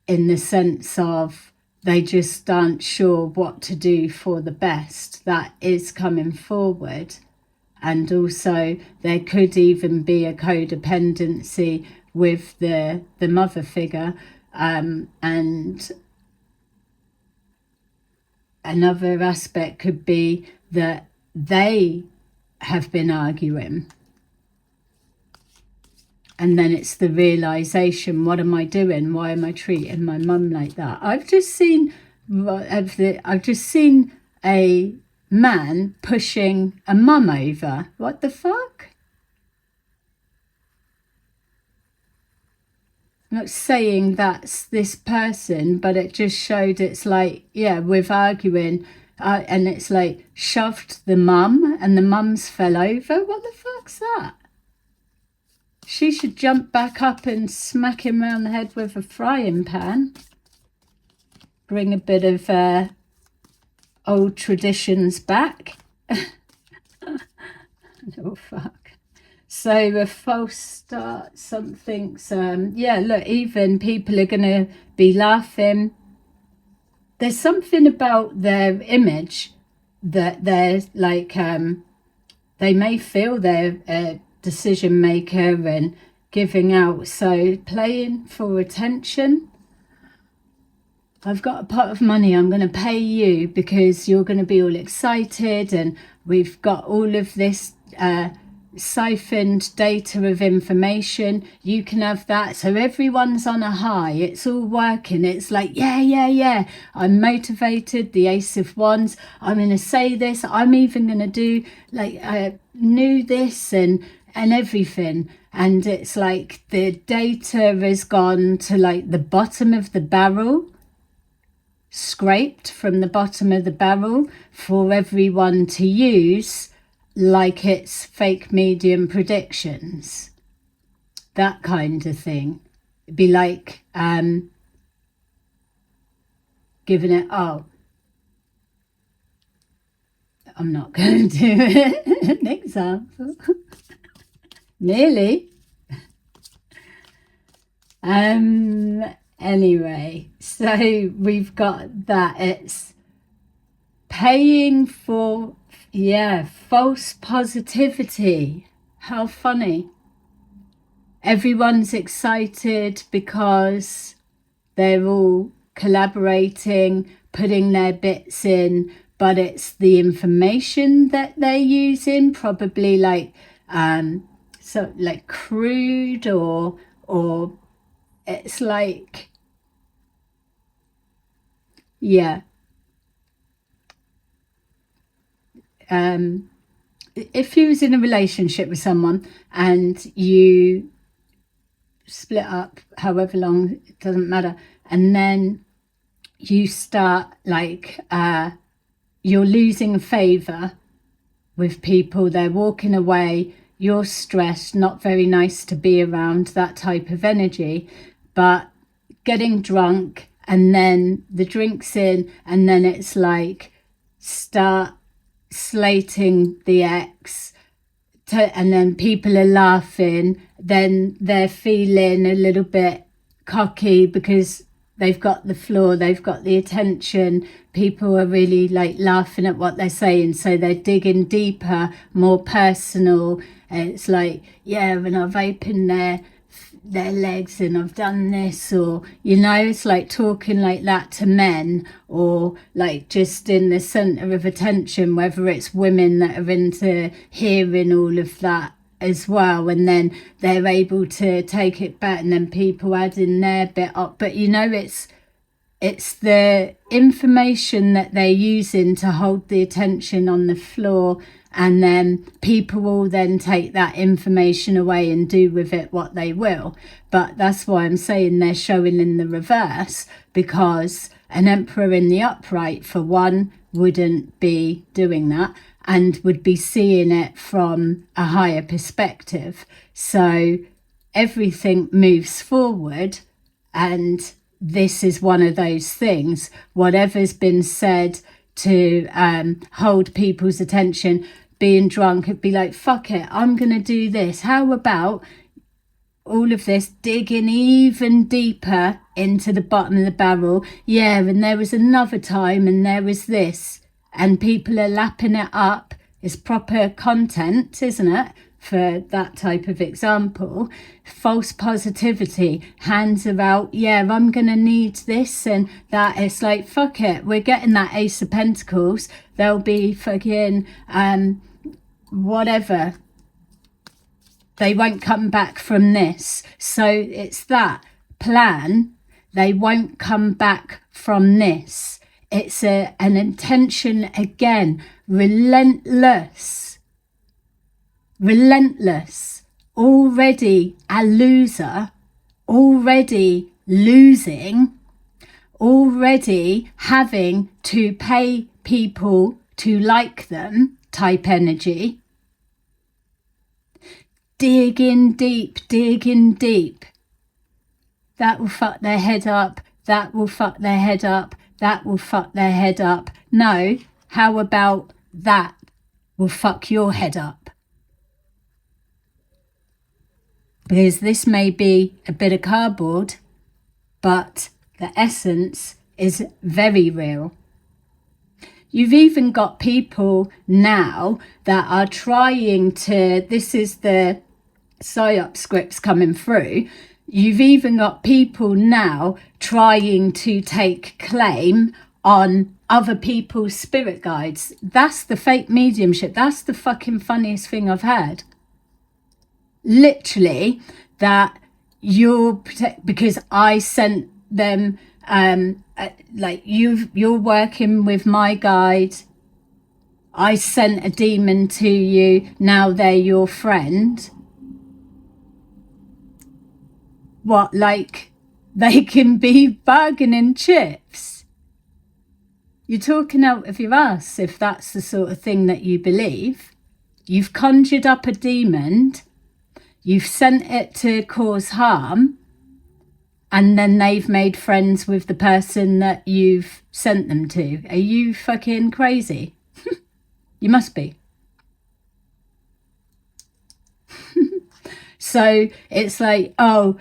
in the sense of they just aren't sure what to do for the best. That is coming forward. And also there could even be a codependency with the mother figure, and another aspect could be that they have been arguing, and then it's the realization, what am I doing? Why am I treating my mum like that? I've just seen a man pushing a mum over. What the fuck? I'm not saying that's this person, but it just showed it's like, yeah, with arguing, and it's like shoved the mum and the mum's fell over. What the fuck's that? She should jump back up and smack him around the head with a frying pan. Bring a bit of old traditions back. Oh, fuck. So a false start, something's, yeah, look, even people are going to be laughing. There's something about their image that they're like, they may feel they're a decision maker and giving out. So playing for attention. I've got a pot of money, I'm going to pay you because you're going to be all excited, and we've got all of this siphoned data of information. You can have that. So everyone's on a high. It's all working. It's like, yeah. I'm motivated. The Ace of Wands. I'm going to say this. I'm even going to do like knew this and everything. And it's like the data has gone to like the bottom of the barrel, scraped from the bottom of the barrel for everyone to use like it's fake medium predictions, that kind of thing. It'd be like giving it, oh, I'm not going to do it. An example. Nearly. Anyway, so we've got that. It's paying for, yeah, false positivity. How funny. Everyone's excited because they're all collaborating, putting their bits in, but it's the information that they're using, probably like so like crude or it's like, yeah, if you was in a relationship with someone and you split up however long, it doesn't matter, and then you start like you're losing favor with people, they're walking away, you're stressed, not very nice to be around, that type of energy, but getting drunk and then the drink's in and then it's like start slating the ex and then people are laughing, then they're feeling a little bit cocky because they've got the floor, they've got the attention, people are really like laughing at what they're saying, so they're digging deeper, more personal. It's like, yeah, and I've opened their legs and I've done this, or you know, it's like talking like that to men, or like just in the center of attention, whether it's women that are into hearing all of that as well, and then they're able to take it back, and then people adding their bit up. But you know, it's the information that they're using to hold the attention on the floor, and then people will then take that information away and do with it what they will. But that's why I'm saying they're showing in the reverse, because an emperor in the upright, for one, wouldn't be doing that and would be seeing it from a higher perspective. So everything moves forward, and this is one of those things. Whatever's been said to hold people's attention, being drunk, it'd be like, fuck it, I'm going to do this. How about all of this digging even deeper into the bottom of the barrel? Yeah, and there was another time and there was this, and people are lapping it up. It's proper content, isn't it? For that type of example. False positivity, hands are out, yeah, I'm gonna need this and that. It's like, fuck it, we're getting that Ace of Pentacles, there'll be fucking whatever, they won't come back from this. So it's that plan, they won't come back from this. It's an intention again, relentless, already a loser, already losing, already having to pay people to like them type energy. Dig in deep, dig in deep. That will fuck their head up, that will fuck their head up, that will fuck their head up. No, how about that will fuck your head up? Because this may be a bit of cardboard, but the essence is very real. You've even got people now that are trying to, this is the psyop scripts coming through, you've even got people now trying to take claim on other people's spirit guides. That's the fake mediumship. That's the fucking funniest thing I've heard. Literally, that you're because I sent them, like you're working with my guide, I sent a demon to you, now they're your friend. What, like they can be bargaining chips? You're talking out of your ass if that's the sort of thing that you believe. You've conjured up a demon, you've sent it to cause harm, and then they've made friends with the person that you've sent them to. Are you fucking crazy? You must be. So it's like, oh,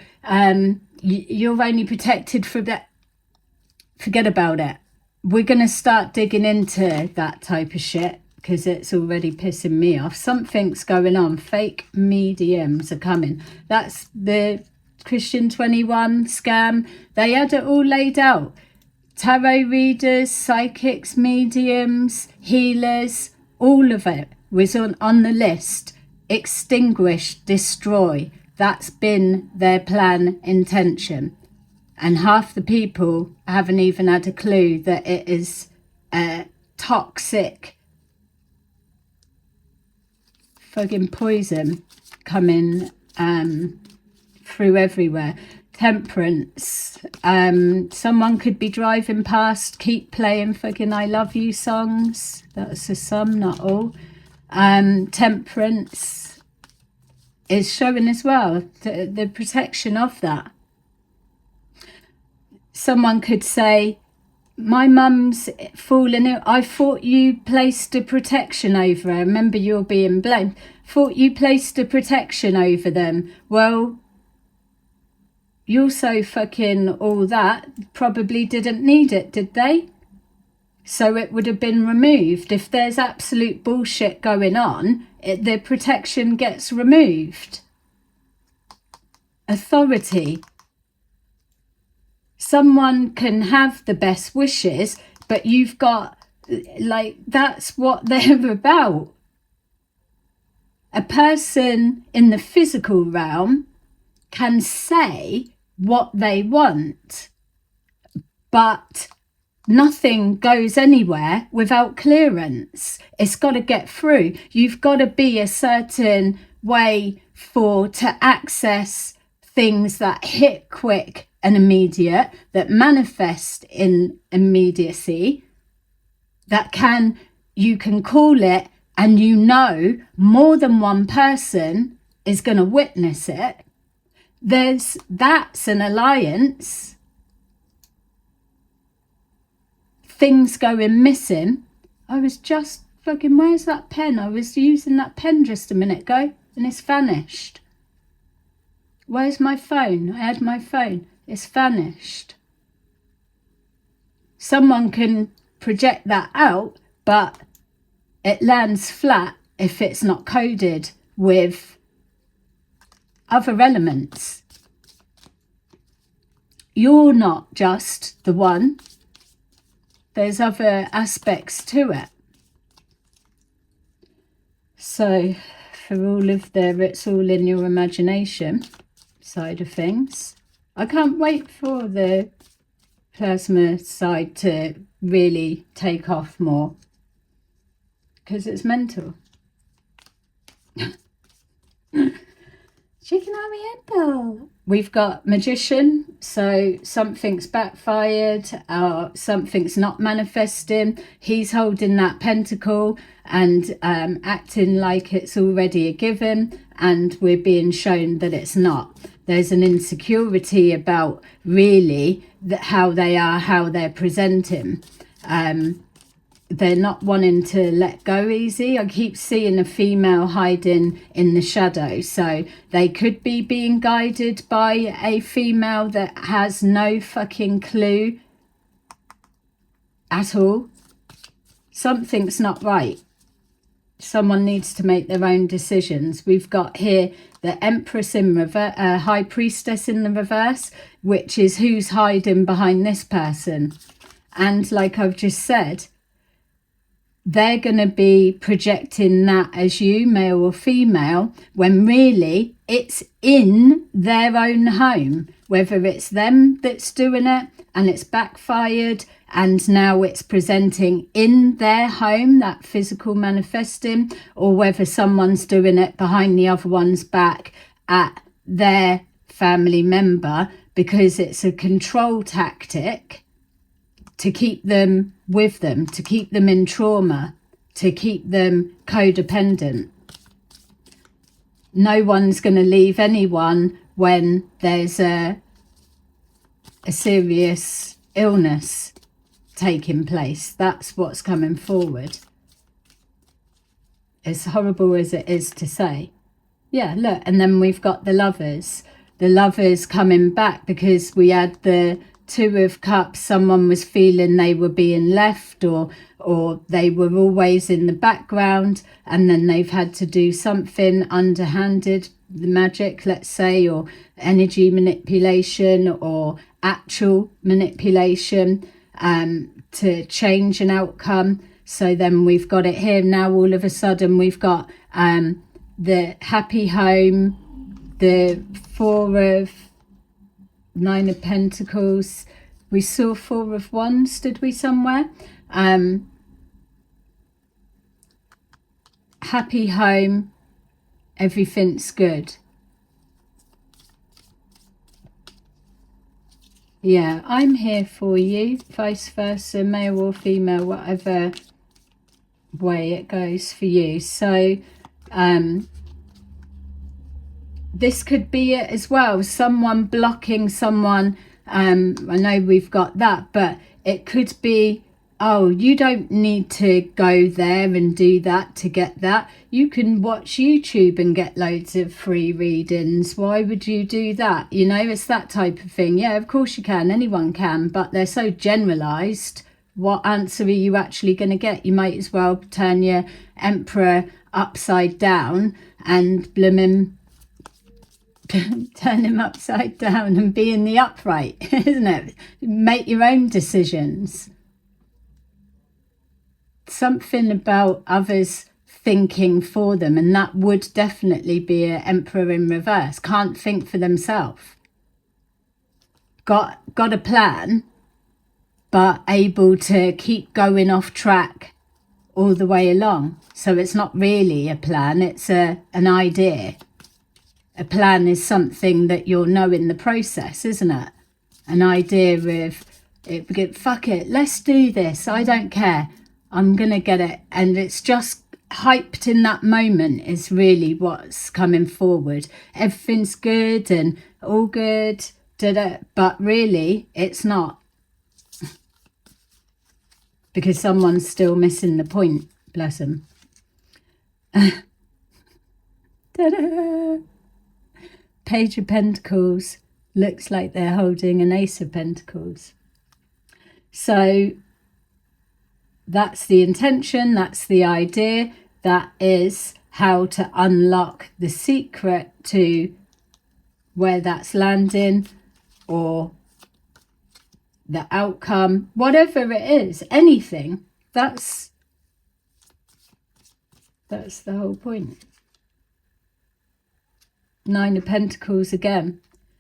you're only protected from that. Forget about it. We're going to start digging into that type of shit because it's already pissing me off. Something's going on. Fake mediums are coming. That's the Christian 21 scam. They had it all laid out. Tarot readers, psychics, mediums, healers, all of it was on the list. Extinguish, destroy. That's been their plan, intention. And half the people haven't even had a clue that it is toxic fucking poison coming through everywhere. Temperance. Someone could be driving past, keep playing fucking I love you songs. That's a some, not all. Temperance is showing as well the protection of that. Someone could say, my mum's fallen ill. I thought you placed a protection over her. Remember, you're being blamed. Thought you placed a protection over them. Well, you're so fucking all that, probably didn't need it, did they? So it would have been removed. If there's absolute bullshit going on, the protection gets removed. Authority. Someone can have the best wishes, but you've got, like, that's what they're about. A person in the physical realm can say what they want, but nothing goes anywhere without clearance. It's got to get through. You've got to be a certain way to access things that hit quick and immediate, that manifest in immediacy, that you can call it, and you know more than one person is going to witness it. That's an alliance. Things going missing. I was just fucking, where's that pen? I was using that pen just a minute ago and it's vanished. Where's my phone? I had my phone. It's vanished. Someone can project that out, but it lands flat if it's not coded with other elements. You're not just the one. There's other aspects to it. So for all of it's all in your imagination side of things, I can't wait for the plasma side to really take off more, because it's mental. Chicken Oriental. we've got magician, so something's backfired, something's not manifesting. He's holding that pentacle and acting like it's already a given, and we're being shown that it's not. There's an insecurity about really how they are, how they're presenting. They're not wanting to let go easy. I keep seeing a female hiding in the shadow, so they could be being guided by a female that has no fucking clue at all. Something's not right. Someone needs to make their own decisions. We've got here the Empress in reverse, High Priestess in the reverse, which is who's hiding behind this person. And like I've just said, they're going to be projecting that as you, male or female, when really it's in their own home, whether it's them that's doing it and it's backfired and now it's presenting in their home, that physical manifesting, or whether someone's doing it behind the other one's back at their family member, because it's a control tactic to keep them with them, to keep them in trauma, to keep them codependent. No one's going to leave anyone when there's a serious illness taking place. That's what's coming forward. As horrible as it is to say. Yeah, look, and then we've got the Lovers. The Lovers coming back because we had the Two of Cups. Someone was feeling they were being left, or they were always in the background, and then they've had to do something underhanded, the magic, let's say, or energy manipulation or actual manipulation to change an outcome. So then we've got it here now. All of a sudden we've got the happy home, the Nine of Pentacles. We saw Four of Wands, did we, somewhere? Happy home, everything's good. Yeah, I'm here for you, vice versa, male or female, whatever way it goes for you. So this could be it as well, someone blocking someone. I know we've got that, but it could be, oh, you don't need to go there and do that to get that. You can watch YouTube and get loads of free readings. Why would you do that? You know, it's that type of thing. Yeah, of course you can. Anyone can, but they're so generalized. What answer are you actually going to get? You might as well turn your Emperor upside down and blooming turn him upside down and be in the upright, isn't it? Make your own decisions. Something about others thinking for them, and that would definitely be an Emperor in reverse. Can't think for themselves. Got a plan, but able to keep going off track all the way along. So it's not really a plan, it's an idea. A plan is something that you'll know in the process, isn't it? An idea of, fuck it, let's do this, I don't care, I'm going to get it. And it's just hyped in that moment is really what's coming forward. Everything's good and all good, but really it's not. Because someone's still missing the point, bless them. Page of Pentacles, looks like they're holding an Ace of Pentacles. So that's the intention, that's the idea, that is how to unlock the secret to where that's landing, or the outcome, whatever it is, anything. That's the whole point. Nine of Pentacles again.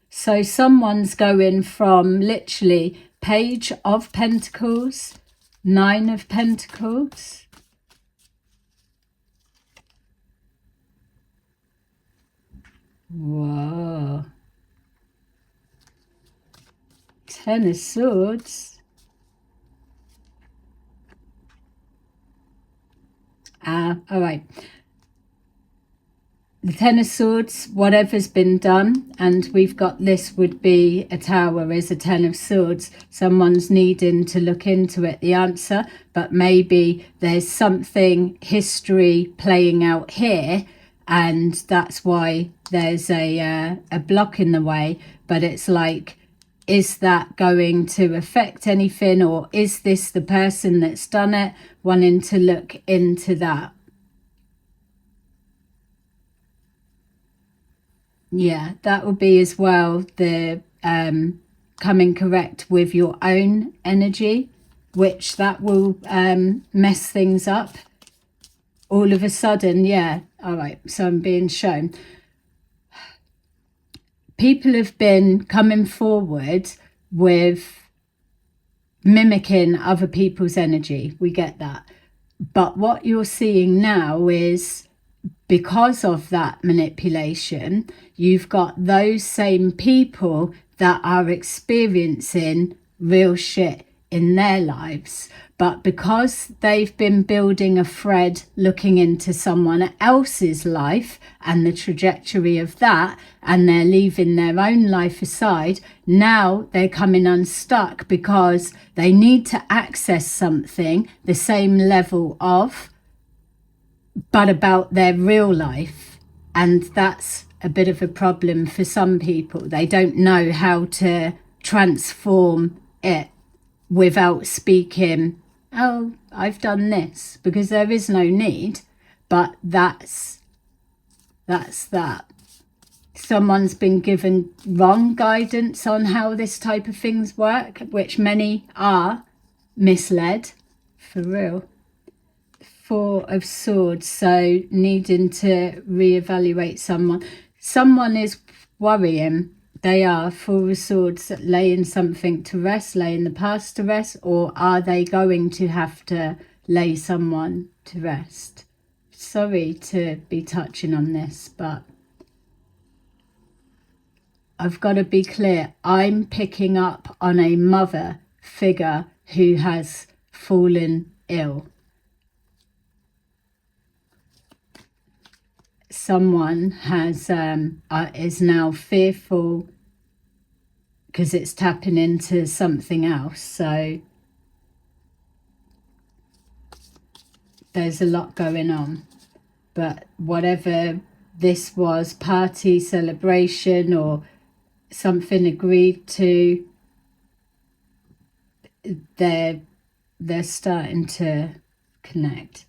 So someone's going from literally Page of Pentacles, Nine of Pentacles, whoa, Ten of Swords. All right. The Ten of Swords, whatever's been done, and we've got this would be a Tower is a Ten of Swords. Someone's needing to look into it, the answer, but maybe there's something history playing out here, and that's why there's a block in the way. But it's like, is that going to affect anything, or is this the person that's done it wanting to look into that? Yeah, that will be as well the coming correct with your own energy, which that will mess things up all of a sudden. Yeah, all right, so I'm being shown. People have been coming forward with mimicking other people's energy. We get that. But what you're seeing now is, because of that manipulation, you've got those same people that are experiencing real shit in their lives. But because they've been building a thread looking into someone else's life and the trajectory of that, and they're leaving their own life aside, now they're coming unstuck because they need to access something the same level of, but about their real life. And that's a bit of a problem for some people. They don't know how to transform it without speaking, oh, I've done this, because there is no need. But that's that. Someone's been given wrong guidance on how this type of things work, which many are misled, for real. Four of Swords, so needing to reevaluate someone. Someone is worrying. They are. Four of Swords, laying something to rest, laying the past to rest, or are they going to have to lay someone to rest? Sorry to be touching on this, but I've got to be clear. I'm picking up on a mother figure who has fallen ill. Someone has is now fearful because it's tapping into something else. So there's a lot going on. But whatever this was, party, celebration, or something agreed to, they're starting to connect.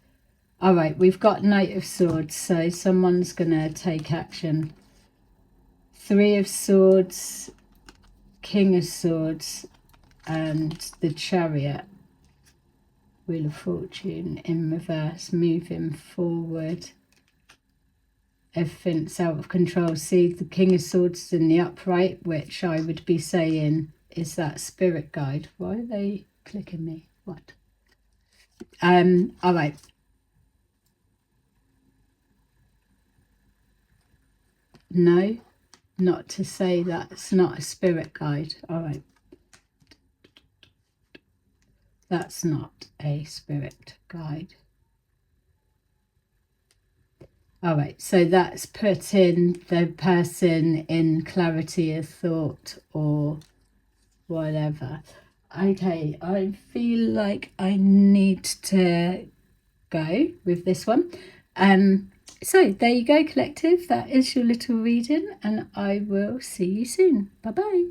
All right, we've got Knight of Swords, so someone's going to take action. Three of Swords, King of Swords, and the Chariot. Wheel of Fortune in reverse, moving forward. Everything's out of control. See, the King of Swords in the upright, which I would be saying is that spirit guide. Why are they clicking me? What? All right. No, not to say that's not a spirit guide. All right. That's not a spirit guide. All right, so that's putting the person in clarity of thought or whatever. Okay, I feel like I need to go with this one. So there you go, collective. That is your little reading, and I will see you soon. Bye-bye.